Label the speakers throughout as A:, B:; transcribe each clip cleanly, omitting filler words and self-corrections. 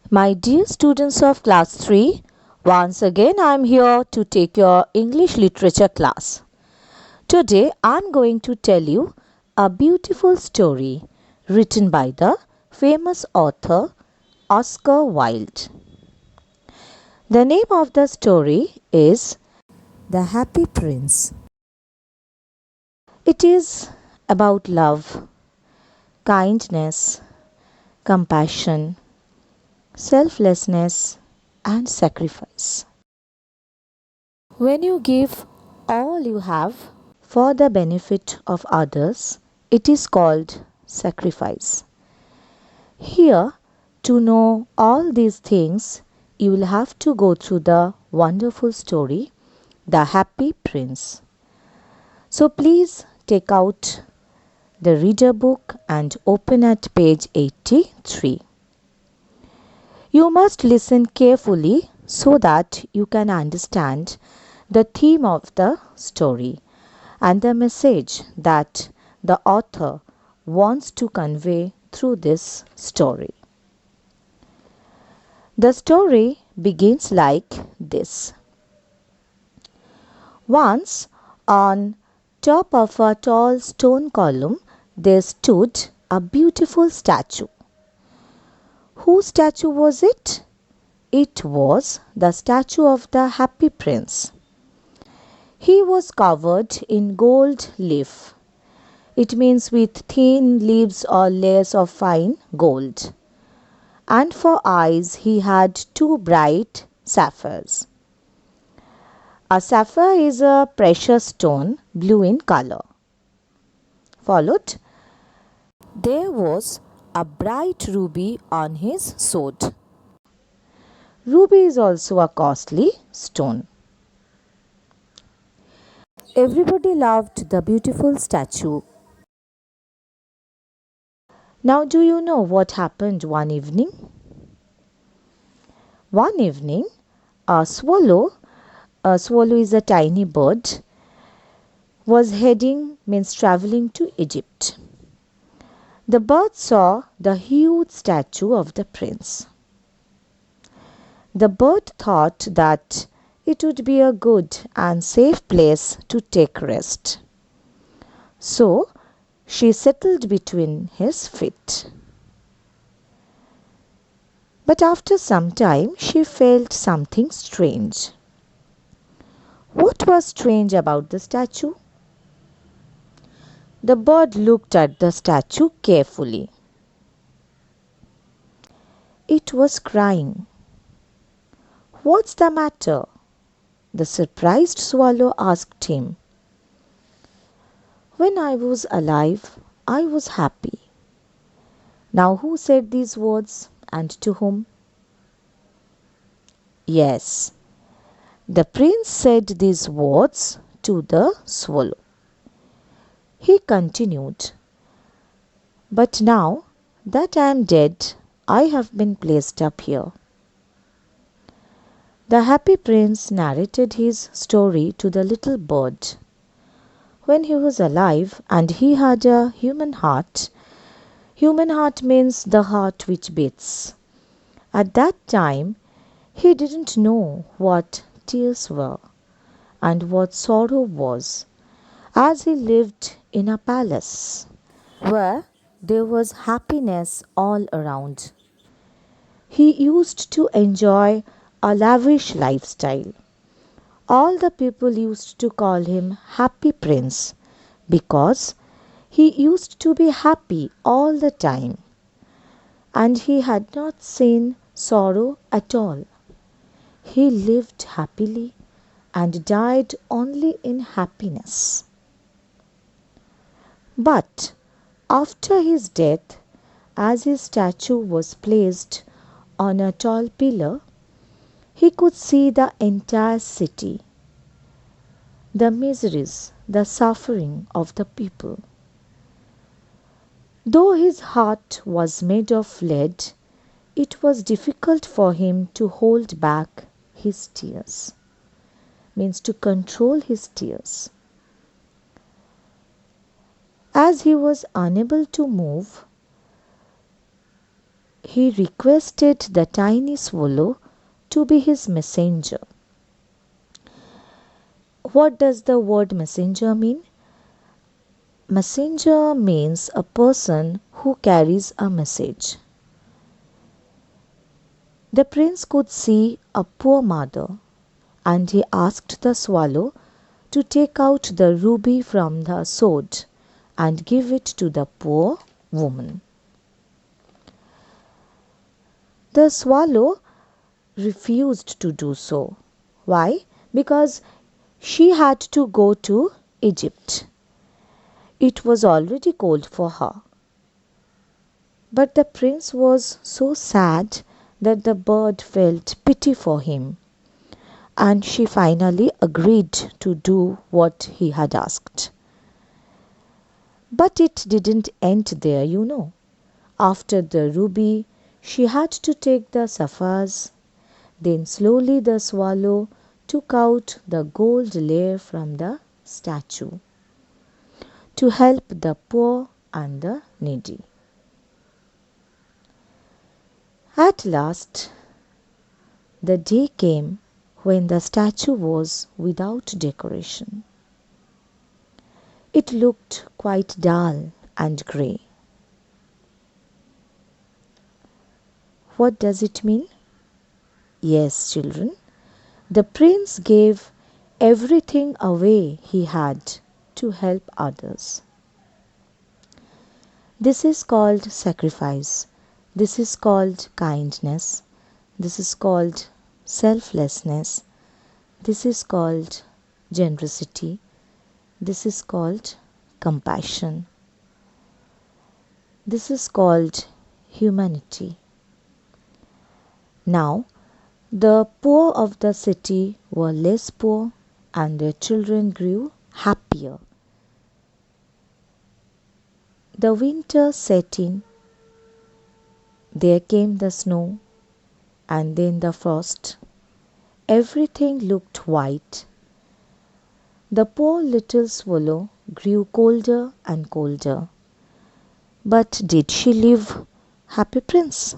A: My dear students of class 3, once again I am here to take your English literature class. Today I am going to tell you a beautiful story written by the famous author Oscar Wilde. The name of the story is The Happy Prince. It is about love, kindness, compassion, selflessness, and sacrifice. When you give all you have for the benefit of others, it is called sacrifice. Here, to know all these things, you will have to go through the wonderful story, The Happy Prince. So please take out the reader book and open at page 83. You must listen carefully so that you can understand the theme of the story and the message that the author wants to convey through this story. The story begins like this. Once, on top of a tall stone column, there stood a beautiful statue. Whose statue was it? It was the statue of the Happy Prince. He was covered in gold leaf. It means with thin leaves or layers of fine gold. And for eyes he had two bright sapphires. A sapphire is a precious stone, blue in color. Followed, there was a bright ruby on his sword. Ruby is also a costly stone. Everybody loved the beautiful statue. Now, do you know what happened one evening? One evening, a swallow is a tiny bird, was means traveling to Egypt. The bird saw the huge statue of the prince. The bird thought that it would be a good and safe place to take rest. So she settled between his feet. But after some time she felt something strange. What was strange about the statue? The bird looked at the statue carefully. It was crying. What's the matter? The surprised swallow asked him. When I was alive, I was happy. Now who said these words and to whom? Yes, the prince said these words to the swallow. He continued, but now that I am dead, I have been placed up here. The happy prince narrated his story to the little bird. When he was alive and he had a human heart means the heart which beats. At that time, he didn't know what tears were and what sorrow was, as he lived in a palace where there was happiness all around. He used to enjoy a lavish lifestyle. All the people used to call him Happy Prince because he used to be happy all the time and he had not seen sorrow at all. He lived happily and died only in happiness. But after his death, as his statue was placed on a tall pillar, he could see the entire city, the miseries, the suffering of the people. Though his heart was made of lead, it was difficult for him to hold back his tears, means to control his tears. As he was unable to move, he requested the tiny swallow to be his messenger. What does the word messenger mean? Messenger means a person who carries a message. The prince could see a poor mother, and he asked the swallow to take out the ruby from the sword and give it to the poor woman. The swallow refused to do so. Why? Because she had to go to Egypt. It was already cold for her. But the prince was so sad that the bird felt pity for him, and she finally agreed to do what he had asked. But it didn't end there, you know. After the ruby, she had to take the sapphires. Then slowly the swallow took out the gold layer from the statue to help the poor and the needy. At last, the day came when the statue was without decoration. It looked quite dull and grey. What does it mean? Yes, children, the prince gave everything away he had to help others. This is called sacrifice. This is called kindness. This is called selflessness. This is called generosity. This is called compassion. This is called humanity. Now, the poor of the city were less poor and their children grew happier. The winter set in. There came the snow and then the frost. Everything looked white. The poor little swallow grew colder and colder. But did she leave Happy Prince?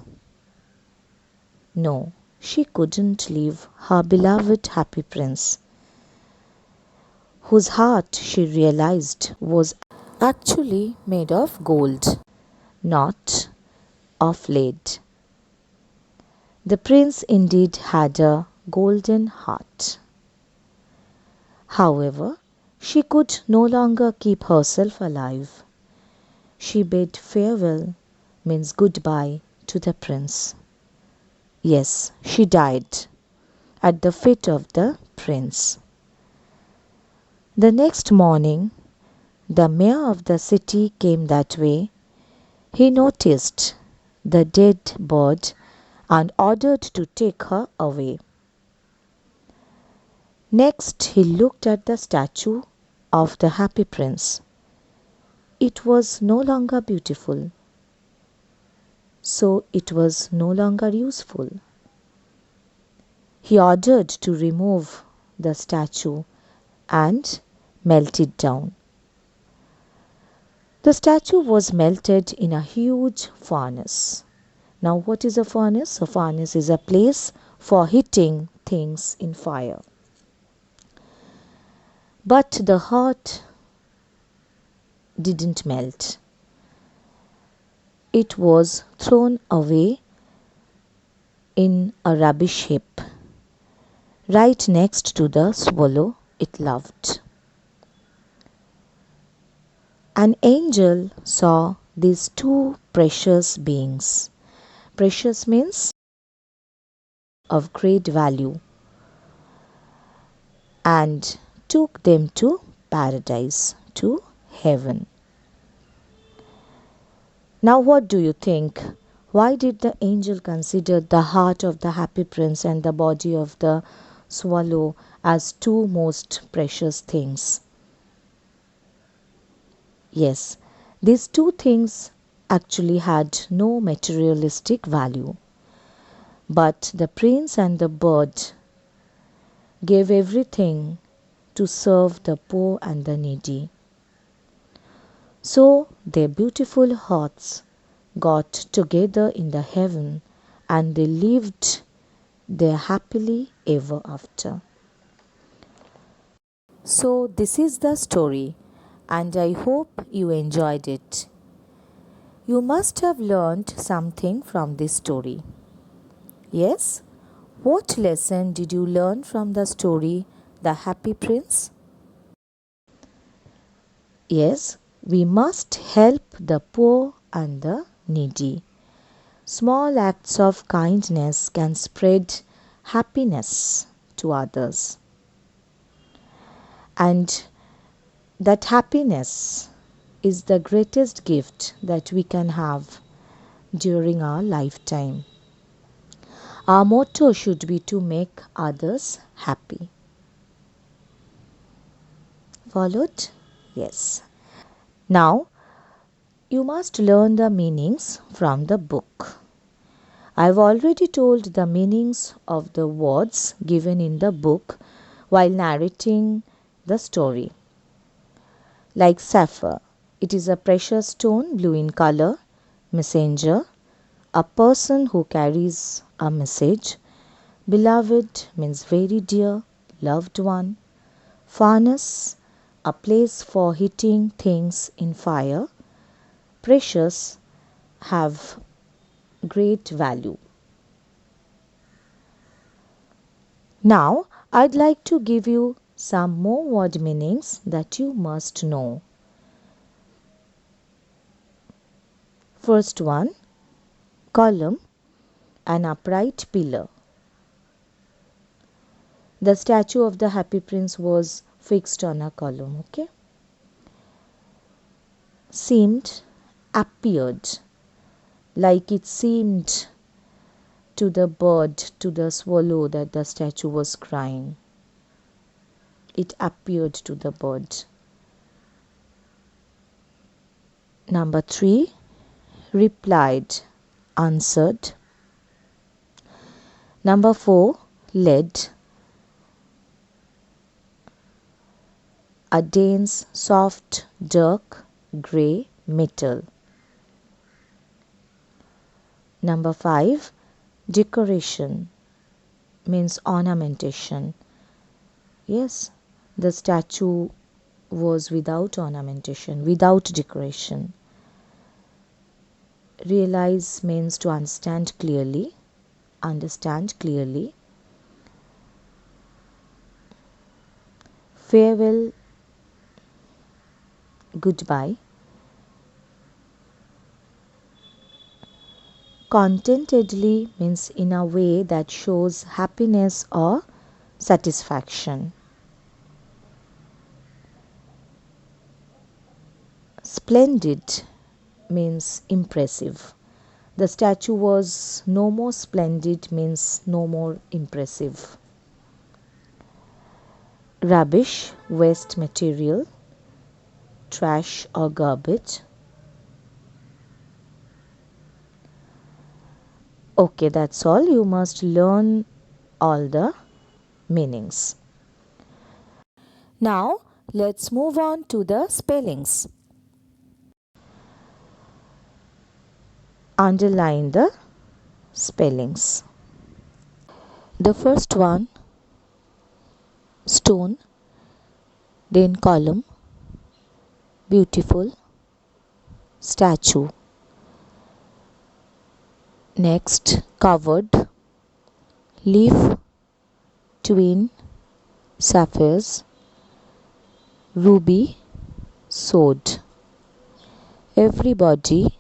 A: No, she couldn't leave her beloved Happy Prince, whose heart she realized was actually made of gold, not of lead. The prince indeed had a golden heart. However, she could no longer keep herself alive. She bade farewell, means goodbye, to the prince. Yes, she died at the feet of the prince. The next morning, the mayor of the city came that way. He noticed the dead bird and ordered to take her away. Next, he looked at the statue of the happy prince. It was no longer beautiful, so it was no longer useful. He ordered to remove the statue and melt it down. The statue was melted in a huge furnace. Now, what is a furnace? A furnace is a place for heating things in fire. But the heart didn't melt. It was thrown away in a rubbish heap, right next to the swallow it loved. An angel saw these two precious beings. Precious means of great value, and took them to paradise, to heaven. Now, what do you think? Why did the angel consider the heart of the happy prince and the body of the swallow as two most precious things? Yes, these two things actually had no materialistic value. But the prince and the bird gave everything to serve the poor and the needy. So their beautiful hearts got together in the heaven and they lived there happily ever after. So, this is the story, and I hope you enjoyed it. You must have learned something from this story. Yes? What lesson did you learn from the story, The Happy Prince? Yes, we must help the poor and the needy. Small acts of kindness can spread happiness to others. And that happiness is the greatest gift that we can have during our lifetime. Our motto should be to make others happy. Followed? Yes. Now, you must learn the meanings from the book. I've already told the meanings of the words given in the book while narrating the story. Like sapphire, it is a precious stone, blue in color, messenger, a person who carries a message. Beloved means very dear, loved one. Furnace, a place for heating things in fire. Precious, have great value. Now, I'd like to give you some more word meanings that you must know. First one, column, an upright pillar. The statue of the Happy Prince was fixed on a column, okay? Seemed, appeared, like it seemed to the bird, to the swallow, that the statue was crying. It appeared to the bird. Number 3, replied, answered. Number 4, led, a dense, soft, dark, grey metal. Number 5, decoration, means ornamentation. Yes, the statue was without ornamentation, without decoration. Realize means to understand clearly. Understand clearly. Farewell, goodbye. Contentedly means in a way that shows happiness or satisfaction. Splendid means impressive. The statue was no more splendid means no more impressive. Rubbish, waste material, trash or garbage. Okay, that's all. You must learn all the meanings. Now, let's move on to the spellings. Underline the spellings. The first one, stone, then column, beautiful, statue. Next, covered, leaf, twin, sapphires, ruby, sword. Everybody,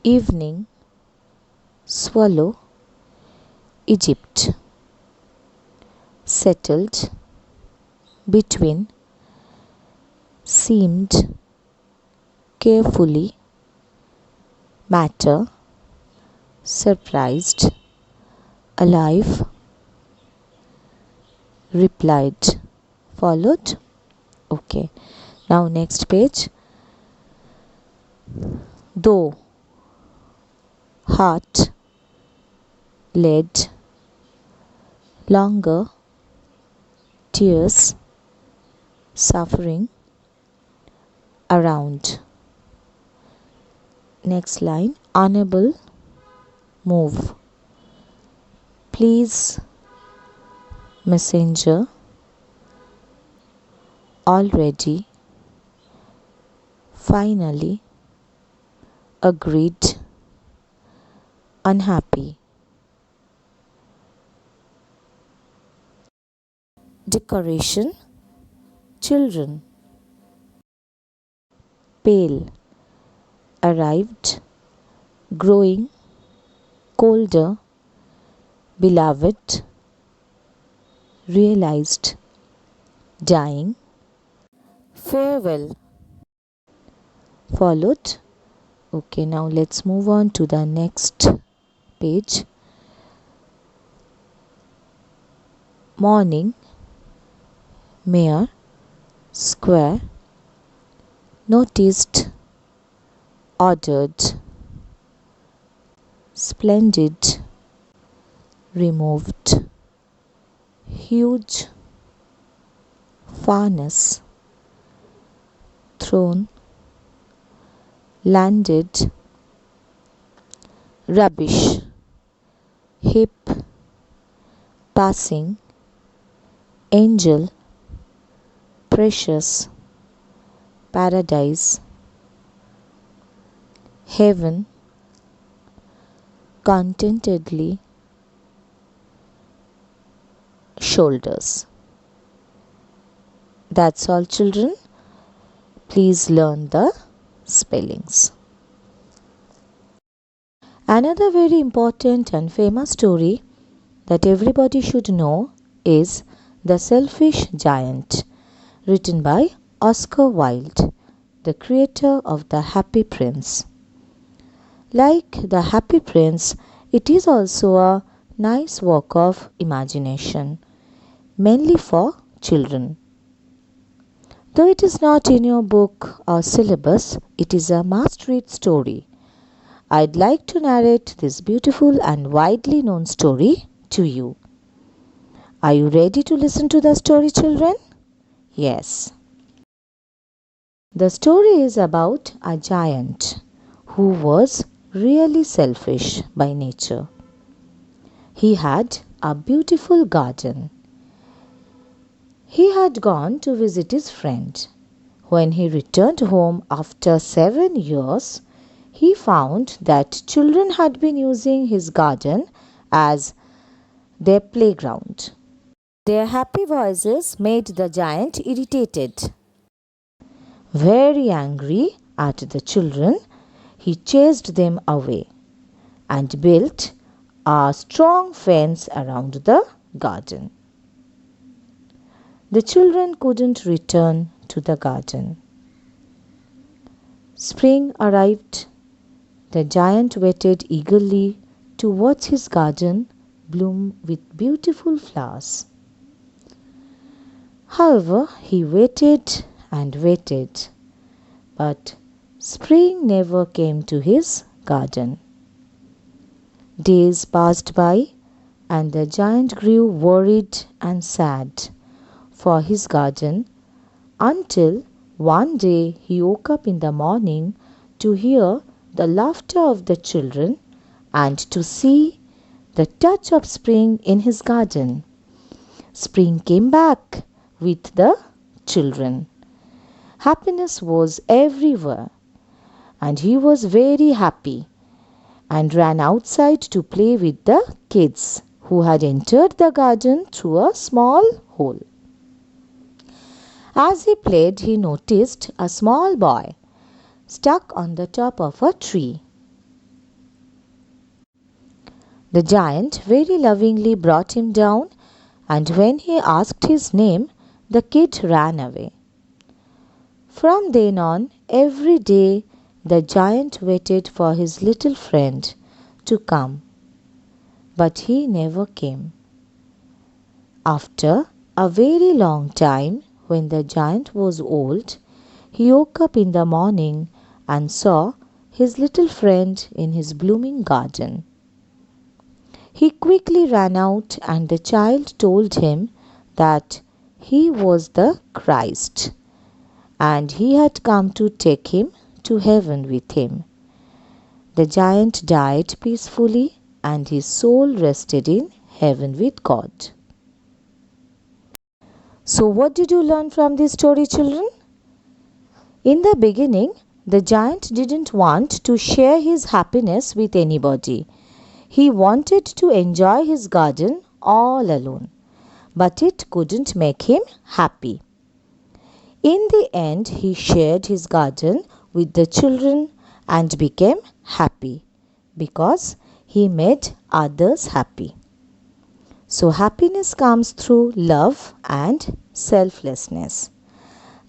A: evening, swallow, Egypt. Settled, between, seemed, carefully, matter, surprised, alive, replied. Followed? Okay. Now next page. Though, heart, led, longer, tears, suffering, around. Next line, unable, move. Please, messenger, already, finally, agreed, unhappy. Decoration, children. Pale, arrived, growing, colder, beloved, realized, dying, farewell, followed. Okay, now let's move on to the next page. Morning, mayor, square, noticed, ordered, splendid, removed, huge, farness, throne, landed, rubbish, hip, passing, angel, precious, paradise, heaven, contentedly, shoulders. That's all, children. Please learn the spellings. Another very important and famous story that everybody should know is The Selfish Giant, written by Oscar Wilde, the creator of The Happy Prince. Like The Happy Prince, it is also a nice work of imagination, mainly for children. Though it is not in your book or syllabus, it is a must-read story. I'd like to narrate this beautiful and widely known story to you. Are you ready to listen to the story, children? Yes. The story is about a giant who was really selfish by nature. He had a beautiful garden. He had gone to visit his friend. When he returned home after 7 years, he found that children had been using his garden as their playground. Their happy voices made the giant irritated. Very angry at the children, he chased them away and built a strong fence around the garden. The children couldn't return to the garden. Spring arrived. The giant waited eagerly to watch his garden bloom with beautiful flowers. However, he waited and waited, but spring never came to his garden. Days passed by, and the giant grew worried and sad for his garden until one day he woke up in the morning to hear the laughter of the children and to see the touch of spring in his garden. Spring came back with the children. Happiness was everywhere, and he was very happy and ran outside to play with the kids who had entered the garden through a small hole. As he played, he noticed a small boy stuck on the top of a tree. The giant very lovingly brought him down, and when he asked his name, the kid ran away. From then on, every day the giant waited for his little friend to come, but he never came. After a very long time, when the giant was old, he woke up in the morning and saw his little friend in his blooming garden. He quickly ran out, and the child told him that he was the Christ, and he had come to take him to heaven with him. The giant died peacefully and his soul rested in heaven with God. So, what did you learn from this story, children? In the beginning, the giant didn't want to share his happiness with anybody. He wanted to enjoy his garden all alone, but it couldn't make him happy. In the end, he shared his garden with the children and became happy because he made others happy. So, happiness comes through love and selflessness.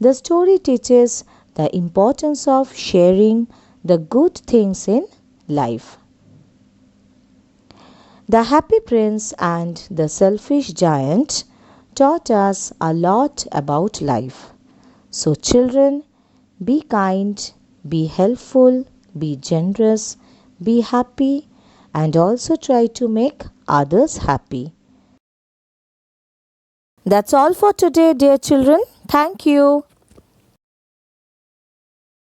A: The story teaches the importance of sharing the good things in life. The Happy Prince and the Selfish Giant taught us a lot about life. So, children, be kind, be helpful, be generous, be happy, and also try to make others happy. That's all for today, dear children. Thank you.